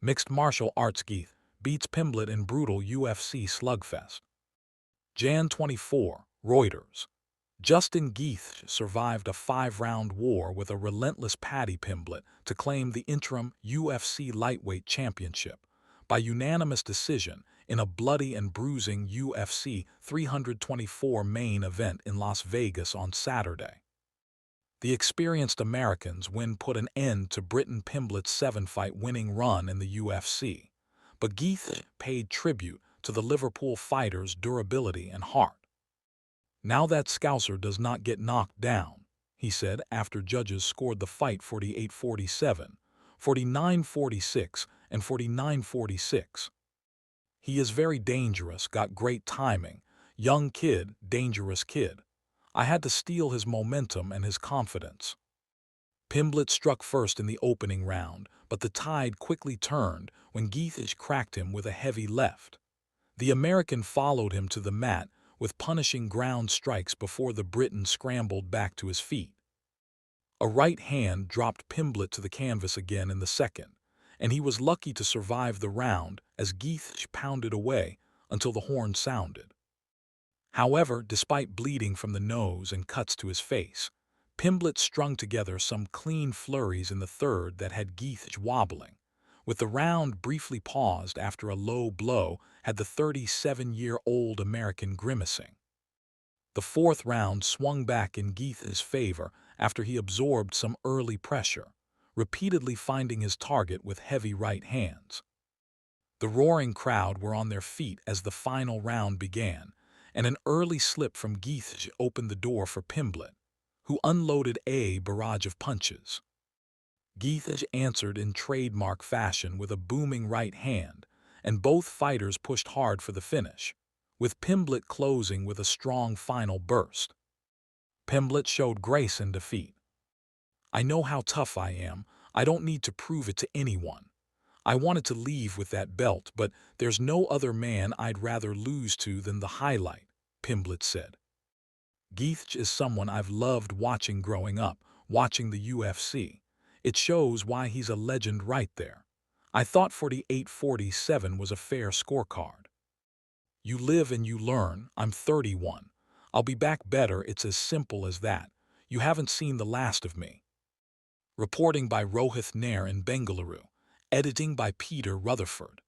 Mixed Martial Arts-Gaethje beats Pimblett in brutal UFC slugfest. Jan 24, Reuters. Justin Gaethje survived a 5-round war with a relentless Paddy Pimblett to claim the interim UFC lightweight championship by unanimous decision in a bloody and bruising UFC 324 main event in Las Vegas on Saturday. The experienced American's win put an end to Britain Pimblett's 7-fight winning run in the UFC, but Gaethje paid tribute to the Liverpool fighter's durability and heart. "Now that Scouser does not get knocked down," he said after judges scored the fight 48-47, 49-46, and 49-46. "He is very dangerous, got great timing. Young kid, dangerous kid. I had to steal his momentum and his confidence." Pimblett struck first in the opening round, but the tide quickly turned when Gaethje cracked him with a heavy left. The American followed him to the mat with punishing ground strikes before the Briton scrambled back to his feet. A right hand dropped Pimblett to the canvas again in the second, and he was lucky to survive the round as Gaethje pounded away until the horn sounded. However, despite bleeding from the nose and cuts to his face, Pimblett strung together some clean flurries in the third that had Gaethje wobbling. With the round briefly paused after a low blow, had the 37-year-old American grimacing. The fourth round swung back in Gaethje's favor after he absorbed some early pressure, repeatedly finding his target with heavy right hands. The roaring crowd were on their feet as the final round began, and an early slip from Gaethje opened the door for Pimblett, who unloaded a barrage of punches. Gaethje answered in trademark fashion with a booming right hand, and both fighters pushed hard for the finish, with Pimblett closing with a strong final burst. Pimblett showed grace in defeat. "I know how tough I am. I don't need to prove it to anyone. I wanted to leave with that belt, but there's no other man I'd rather lose to than the highlight," Pimblett said. "Gaethje is someone I've loved watching growing up, watching the UFC. It shows why he's a legend right there. I thought 48-47 was a fair scorecard. You live and you learn. I'm 31. I'll be back better. It's as simple as that. You haven't seen the last of me." Reporting by Rohith Nair in Bengaluru. Editing by Peter Rutherford.